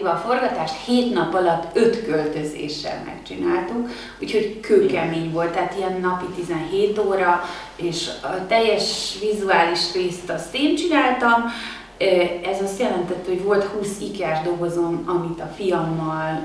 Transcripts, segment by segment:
A forgatást 7 nap alatt 5 költözéssel megcsináltuk, úgyhogy kőkemény volt, tehát ilyen napi 17 óra, és a teljes vizuális részt azt én csináltam. Ez azt jelentette, hogy volt 20 IKEA-s dobozom, amit a fiammal,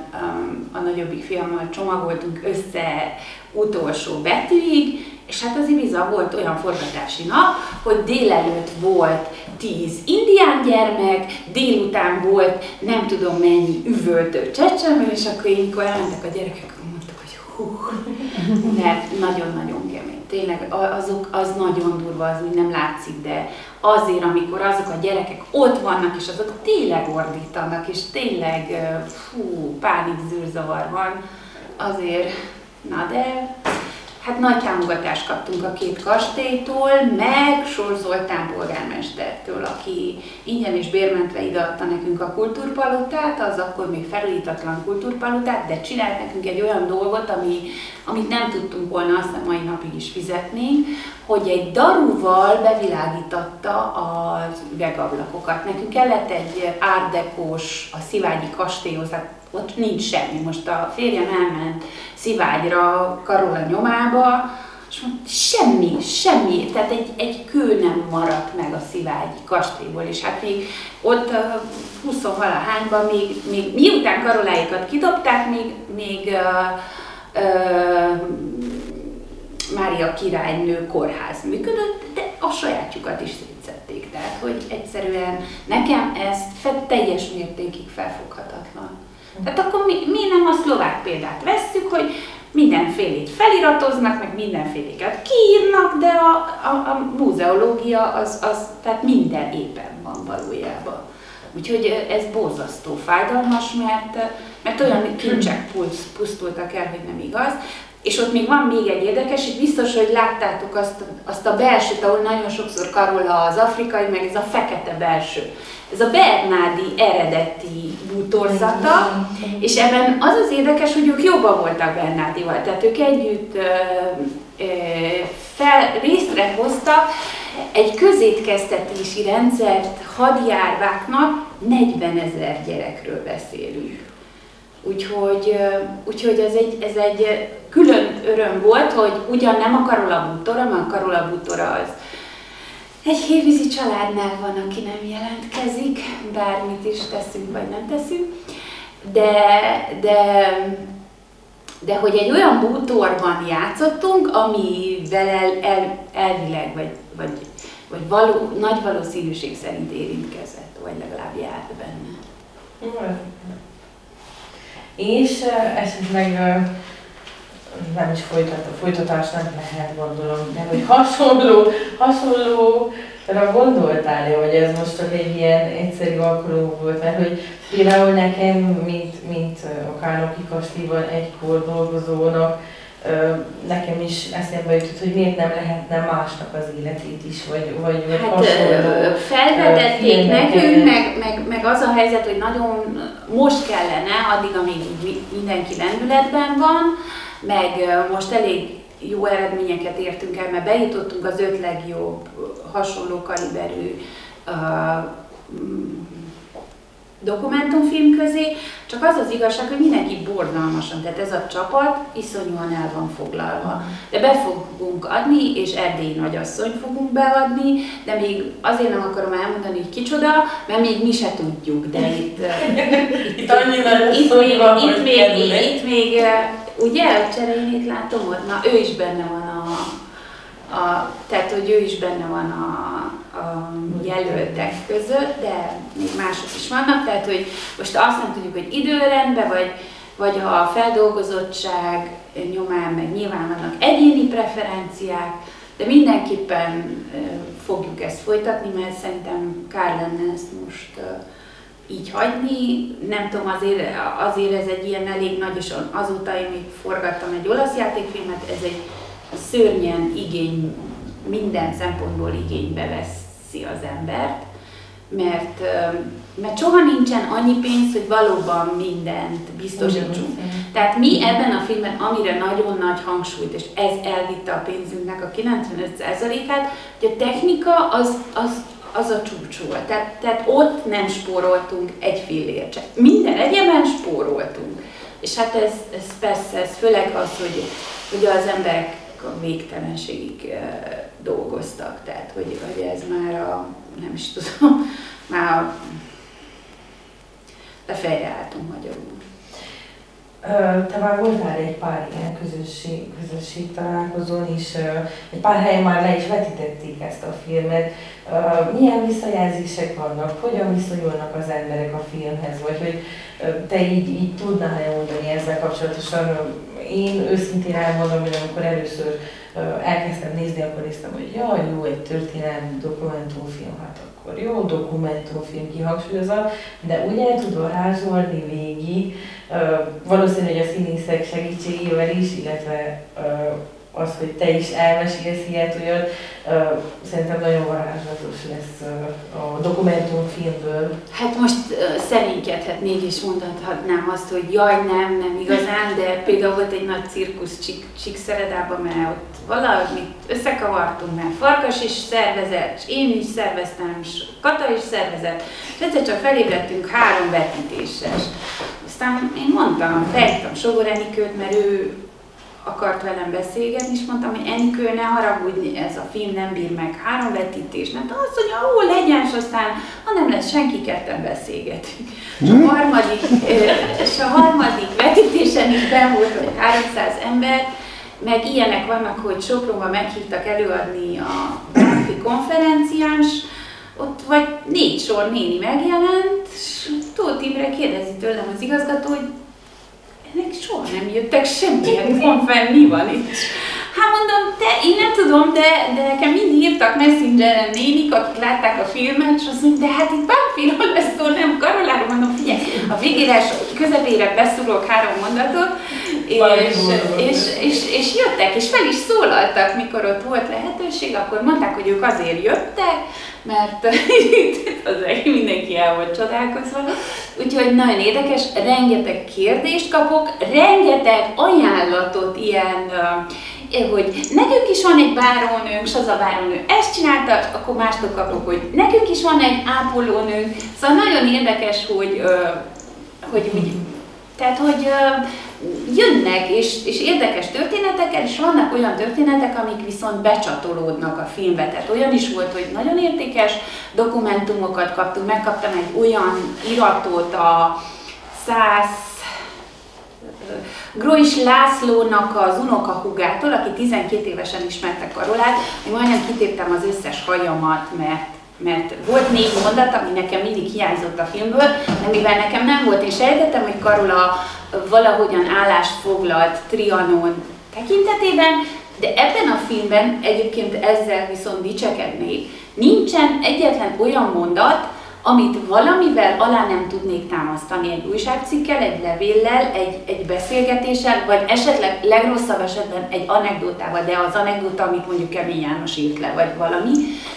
a nagyobbik fiammal csomagoltunk össze utolsó betűig, és hát az Ibiza volt olyan forgatási nap, hogy délelőtt volt 10 indián gyermek, délután volt nem tudom mennyi üvöltő csecsemő, és akkor én, mikor elmentek a gyerekek, mondtak, hogy hú, mert nagyon-nagyon kemény. Tényleg az nagyon durva, az úgy nem látszik, de azért, amikor azok a gyerekek ott vannak, és azok tényleg ordítanak, és tényleg pánik, zűrzavar van, azért, na de... Hát nagy támogatást kaptunk a 2 kastélytól, meg Sors Zoltán polgármestertől, aki ingyen és bérmentve ideadta nekünk a kultúrpalotát, az akkor még felújítatlan kultúrpalotát, de csinált nekünk egy olyan dolgot, amit nem tudtunk volna azt a mai napig is fizetni, hogy egy darúval bevilágította az üvegablakokat. Nekünk kellett egy art décós, a Szivágyi kastélyhoz, ott nincs semmi. Most a férjem elment Szivágyra, Karola nyomába, és mondta, semmi, tehát egy kő nem maradt meg a Szivágyi kastélyból, és hát még ott 20-valahányban, még miután Karoláikat kidobták, még Mária királynő kórház működött, de a sajátjukat is szétszették. Tehát, hogy egyszerűen nekem ez teljes mértékig felfoghatatlan. Tehát akkor mi nem a szlovák példát vesszük, hogy mindenfélét feliratoznak, meg mindenféléket kiírnak, de a múzeológia az tehát minden éppen van valójában. Úgyhogy ez borzasztó fájdalmas, mert olyan kincsek pusztultak el, hogy nem igaz. És ott még van még egy érdekes, hogy biztos, hogy láttátok azt a belsőt, ahol nagyon sokszor Karola az afrikai, meg ez a fekete belső. Ez a Bernádi eredeti bútorzata, és ebben az az érdekes, hogy ők jobban voltak Bernádival, tehát ők együtt létrehoztak egy közétkeztetési rendszert hadjárváknak, 40 000 gyerekről beszélünk. Úgyhogy ez egy külön öröm volt, hogy ugyan nem a Karola bútora, mert a Karola bútora az egy hévízi családnál van, aki nem jelentkezik, bármit is teszünk vagy nem teszünk, de hogy egy olyan bútorban játszottunk, amivel elvileg vagy nagy valószínűség szerint érintkezett, vagy legalább járt benne. És esetleg nem is folytatás nem lehet, gondolom, de hogy hasonlóra gondoltál-e, hogy ez most csak egy ilyen egyszerű alkalom volt, mert hogy például nekem, mint a Kárnoki kastélyban egykor dolgozónak, nekem is eszembe jutott, hogy miért nem lehetne másnak az életét is, vagy hát, hasonló felvetették nekünk, meg az a helyzet, hogy nagyon most kellene, addig, amíg mindenki lendületben van, meg most elég jó eredményeket értünk el, mert bejutottunk az 5 legjobb hasonló kaliberű dokumentumfilm közé, csak az az igazság, hogy mindenki borzalmasan, tehát ez a csapat iszonyúan el van foglalva. De be fogunk adni, és Erdélyi Nagyasszonyt fogunk beadni, de még azért nem akarom elmondani, hogy kicsoda, mert még mi se tudjuk, de itt még ugye a Cserényét látom ott, na ő is benne van tehát hogy ő is benne van a jelöltek között, de még mások is vannak, tehát hogy most azt nem tudjuk, hogy időrendben, vagy a feldolgozottság nyomán, meg nyilván vannak egyéni preferenciák, de mindenképpen fogjuk ezt folytatni, mert szerintem kár lenne ezt most így hagyni. Nem tudom, azért ez egy ilyen elég nagy, és azóta én még forgattam egy olasz játékfilmet, ez egy szörnyen minden szempontból igénybe veszi az embert. mert soha nincsen annyi pénz, hogy valóban mindent biztosítsunk. Tehát mi ebben a filmben, amire nagyon nagy hangsúlyt, és ez elvitte a pénzünknek a 95%-át, hogy a technika az a csúcs volt. Tehát ott nem spóroltunk egy fillért sem. Minden egyébben spóroltunk. És hát ez persze, ez főleg az, hogy az emberek a végtelenségig dolgoztak. Tehát, hogy ez már nem is tudom, már fejre álltunk magyarul. Te már voltál egy pár ilyen közösség találkozón is, egy pár helyen már le is vetítették ezt a filmet. Milyen visszajelzések vannak, hogyan viszonyulnak az emberek a filmhez, vagy hogy te így tudnál mondani ezzel kapcsolatosan? Én őszintén elmondom, hogy amikor először elkezdtem nézni, akkor néztem, hogy jaj, jó, egy történelmi dokumentumfilm, hát akkor jó, dokumentumfilm kihangsúlyozza, de úgy el tud varázsolni végig, valószínű, hogy a színészek segítségével is, illetve az, hogy te is elmesélsz ilyet, olyat, szerintem nagyon varázslatos lesz a dokumentumfilmből. Hát most szerénykedhetnék és mondhatnám azt, hogy jaj, nem igazán, de például volt egy nagy cirkusz Csíkszeredában, mert ott valahogy összekavartunk, mert Farkas is szervezett, és én is szerveztem, és Kata is szervezett, és egyszer csak felébredtünk 3 vetítéses. Aztán én mondtam, felhívtam Sógor Enikőt, mert ő akart velem beszélgetni, és mondtam, hogy Enikő, ne haragudj, ez a film nem bír meg 3 vetítést. Nem, de azt mondja, ó, legyen, és aztán, ha nem lesz senki, ketten beszélgetünk. És a harmadik vetítésen is benn volt, hogy 300 ember, meg ilyenek vannak, hogy Sopronban meghívtak előadni a Bánfi konferencián, ott vagy 4 sor néni megjelent, és Tóth Imre kérdezi tőlem az igazgató, hogy ennek soha nem jöttek semmilyen konferencián, mi van itt? Hát mondom, én nem tudom, de nekem mind írtak Messengeren nénik, akik látták a filmet, és azt mondja, de hát itt Bánfiról lesz szó, nem Karoláról, mondom, figyelj, a végírás közepére beszúrok 3 mondatot, és jöttek, és fel is szólaltak, mikor ott volt lehetőség, akkor mondták, hogy ők azért jöttek, mert az mindenki el volt csodálkozva. Úgyhogy nagyon érdekes, rengeteg kérdést kapok, rengeteg ajánlatot ilyen, hogy nekünk is van egy bárónőnk, és az a bárónő ezt csinálta, akkor mástól kapok, hogy nekünk is van egy ápolónőnk. Szóval nagyon érdekes, hogy úgy, tehát, hogy jönnek, és érdekes történetekkel, és vannak olyan történetek, amik viszont becsatolódnak a filmbe. Tehát olyan is volt, hogy nagyon értékes dokumentumokat kaptunk, megkaptam egy olyan iratot a Grois Lászlónak az unokahúgától, aki 12 évesen ismerte Karolát, én majdnem kitéptem az összes hajamat, mert volt 4 mondat, ami nekem mindig hiányzott a filmből, de mivel nekem nem volt, én sejtettem, hogy Karola valahogyan állást foglalt Trianon tekintetében, de ebben a filmben egyébként ezzel viszont dicsekednék. Nincsen egyetlen olyan mondat, amit valamivel alá nem tudnék támasztani, egy újságcikkel, egy levéllel, egy beszélgetéssel, vagy esetleg legrosszabb esetben egy anekdotával, de az anekdota, amit mondjuk Kemény János írt le, vagy valami.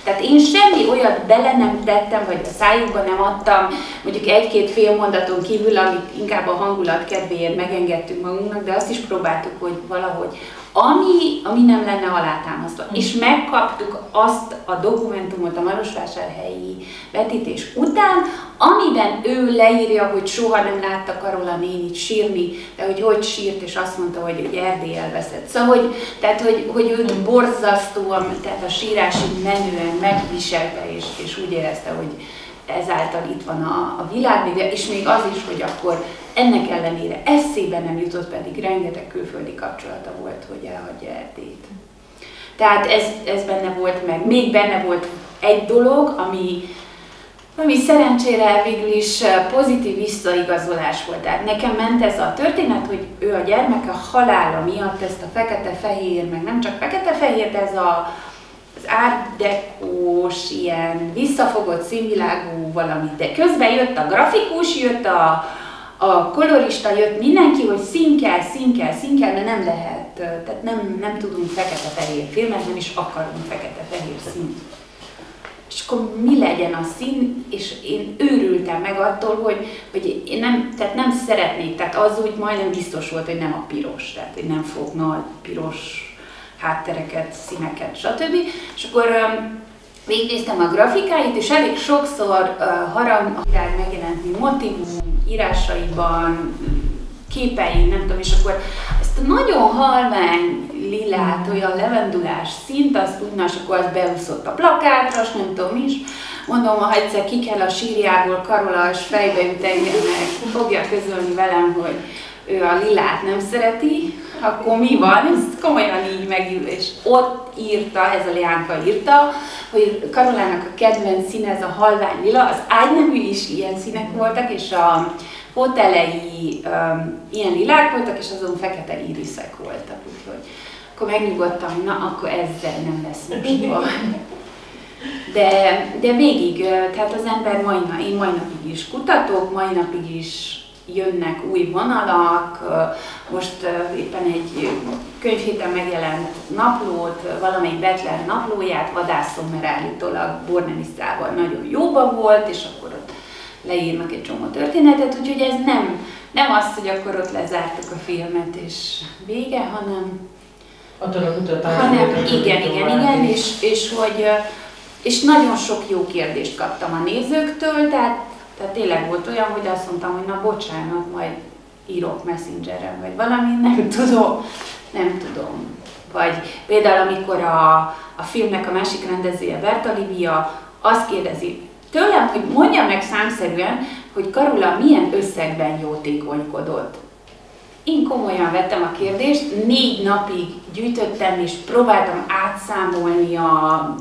Tehát én semmi olyat bele nem tettem, vagy a szájukba nem adtam, mondjuk 1-2 fél mondaton kívül, amit inkább a hangulat kedvéért megengedtünk magunknak, de azt is próbáltuk, hogy valahogy ami nem lenne alátámasztva. És megkaptuk azt a dokumentumot a Marosvásárhelyi vetítés után, amiben ő leírja, hogy soha nem látta Karola nénit sírni, de hogy sírt, és azt mondta, hogy Erdély elveszett. Szóval, hogy őt borzasztóan, tehát a sírásig menően megviselte, és úgy érezte, hogy ezáltal itt van a világvége, és még az is, hogy akkor ennek ellenére eszébe nem jutott, pedig rengeteg külföldi kapcsolata volt, hogy elhagyja Erdélyt. Tehát ez benne volt meg. Még benne volt egy dolog, ami szerencsére végül is pozitív visszaigazolás volt. Tehát nekem ment ez a történet, hogy ő a gyermeke halála miatt ezt a fekete-fehér, meg nem csak fekete-fehér, de ez az art dekós, ilyen visszafogott színvilágú valami, de közben jött a grafikus, jött a kolorista, jött mindenki, hogy szín kell, de nem lehet, tehát nem tudunk fekete-fehér filmet, nem is akarunk fekete-fehér színt. és akkor mi legyen a szín, és én őrültem meg attól, hogy én nem szeretnék, tehát az úgy majdnem biztos volt, hogy nem a piros, tehát hogy nem fog nagy piros háttereket, színeket, stb. És akkor végignéztem a grafikáit, és elég sokszor harangvirág megjelent, mint motivum, írásaiban, képein, nem tudom, és akkor ezt a nagyon halvány lilát, olyan levendulás szint, azt úgy, és akkor az beúszott a plakátra, és nem tudom is. Mondom, ha egyszer ki kell a sírjából Karola, és fejbe jut engem, meg fogja közölni velem, hogy ő a lilát nem szereti, akkor mi van? Ez komolyan így megül, és ott írta, ez a Leánka írta, hogy Karolának a kedvenc színe ez a halvány lila, az ágynemű is ilyen színek voltak, és a hotelei ilyen lilák voltak, és azon fekete iriszek voltak, úgyhogy akkor megnyugodtam, hogy na, akkor ezzel nem lesz most baj. De végig, tehát az ember én mai napig is kutatok, mai napig is jönnek új vonalak, most éppen egy könyvhéten megjelent naplót, valamelyik Betlen naplóját vadászom, mert állítólag Bornemiszzával nagyon jóban volt, és akkor ott leírnak egy csomó történetet, úgyhogy ez nem az, hogy akkor ott lezártuk a filmet és vége, hanem igen, és nagyon sok jó kérdést kaptam a nézőktől, tehát tényleg volt olyan, hogy azt mondtam, hogy na bocsánat, majd írok Messengeren, vagy valami, nem tudom. Vagy például amikor a filmnek a másik rendezője, Berta Livia, azt kérdezi tőlem, hogy mondja meg számszerűen, hogy Karola milyen összegben jótékonykodott. Én komolyan vettem a kérdést, 4 napig gyűjtöttem és próbáltam átszámolni a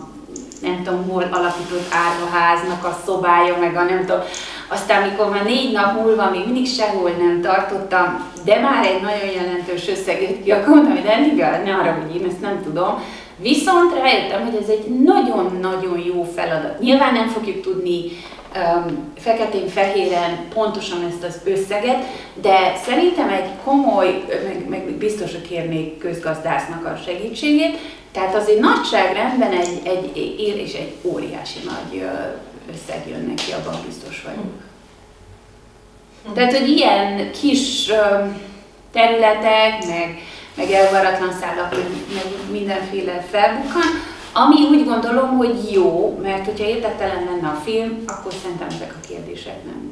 nem tudom hol alapított árvaháznak a szobája, meg a nem tudom. Aztán mikor már 4 nap múlva még mindig sehol nem tartottam, de már egy nagyon jelentős összeget ki, akkor mondtam, hogy de ne haragudj, én ezt nem tudom. Viszont rájöttem, hogy ez egy nagyon-nagyon jó feladat. Nyilván nem fogjuk tudni feketén-fehéren pontosan ezt az összeget, de szerintem egy komoly, meg biztos, hogy kérnék közgazdásznak a segítségét, tehát azért nagyságrendben egy óriási nagy összeg jön neki, abban biztos vagyok. Tehát, hogy ilyen kis területek, meg elvaratlan szálak, meg mindenféle felbukkan, ami úgy gondolom, hogy jó, mert hogyha érdektelen lenne a film, akkor szerintem ezek a kérdések nem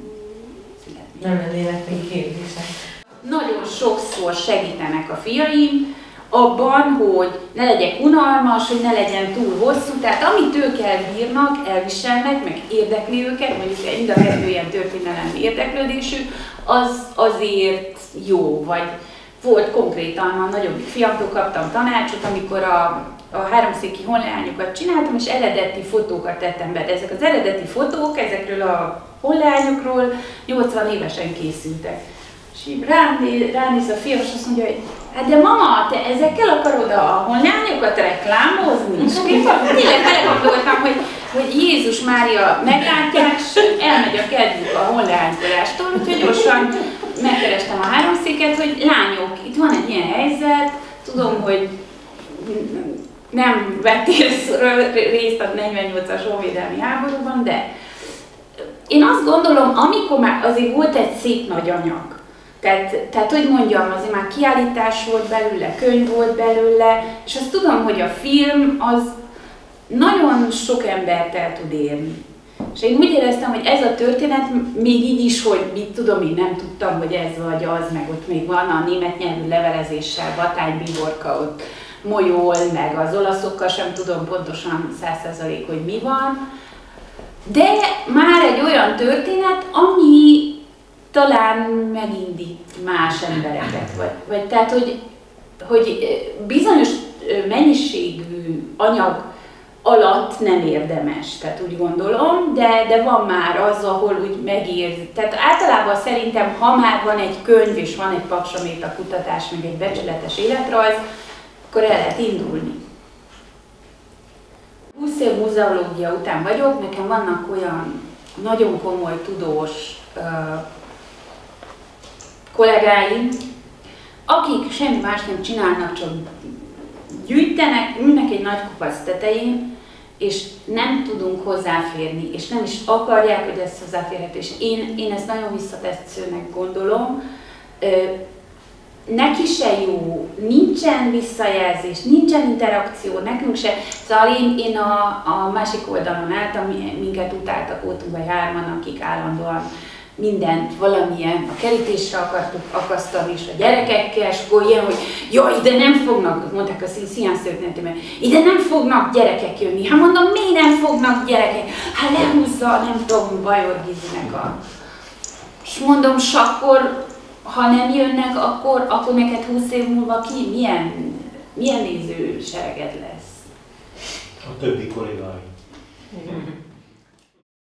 születnének. Nem lennének még kérdések. Nagyon sokszor segítenek a fiaim abban, hogy ne legyek unalmas, hogy ne legyen túl hosszú, tehát amit ők elbírnak, elviselnek, meg érdekli őket, mondjuk mind a kettő ilyen történelem érdeklődésű, az azért jó, vagy volt konkrétan, a nagyobbik fiamtól kaptam tanácsot, amikor a háromszéki honleányokat csináltam, és eredeti fotókat tettem be. De ezek az eredeti fotók, ezekről a honleányokról 80 évesen készültek. És így ránéz a fiam, és azt mondja, hogy hát de mama, te ezekkel akarod a honleányokat reklámozni? És tényleg belegondoltam, hogy Jézus Mária meglátják, és elmegy a kedvük a honleánykorástól, úgyhogy gyorsan megkerestem a háromszéket, hogy lányok, itt van egy ilyen helyzet, tudom, hogy nem vettél részt a 48-as honvédelmi háborúban, de én azt gondolom, amikor már azért volt egy szép nagy anyag, tehát hogy mondjam, azért már kiállítás volt belőle, könyv volt belőle, és azt tudom, hogy a film az nagyon sok embert el tud érni. És én úgy éreztem, hogy ez a történet még így is, hogy mit tudom, én nem tudtam, hogy ez vagy az, meg ott még van a német nyelvű levelezéssel, Batály Biborka ott molyol, meg az olaszokkal sem tudom pontosan 100% hogy mi van. De már egy olyan történet, ami talán megindít más embereket, vagy tehát, hogy bizonyos mennyiségű anyag alatt nem érdemes, tehát úgy gondolom, de van már az, ahol úgy megérzi. Tehát általában szerintem, ha már van egy könyv és van egy paksaméta kutatás, meg egy becsületes életrajz, akkor el lehet indulni. 20 év muzeológia után vagyok, nekem vannak olyan nagyon komoly tudós kollégáim, akik semmi más nem csinálnak, csak gyűjtenek, ülnek egy nagy kupac tetején, és nem tudunk hozzáférni, és nem is akarják, hogy ez hozzáférhető, és én ezt nagyon visszatetszőnek gondolom. Neki se jó, nincsen visszajelzés, nincsen interakció, nekünk se. Szóval én a másik oldalon álltam, minket utáltak, voltunk be 3-an, akik állandóan mindent valamilyen a kerítésre akartuk akasztani, és a gyerekekkel, és akkor ilyen, hogy jaj, ide nem fognak, mondták a színháztörténetében, ide nem fognak gyerekek jönni. Hát mondom, miért nem fognak gyerekek? Hát lehúzza, nem tudom, Bajor Gizinek a... És mondom, s akkor, ha nem jönnek, akkor neked 20 év múlva ki? Milyen nézősereged lesz? A többi kollégái.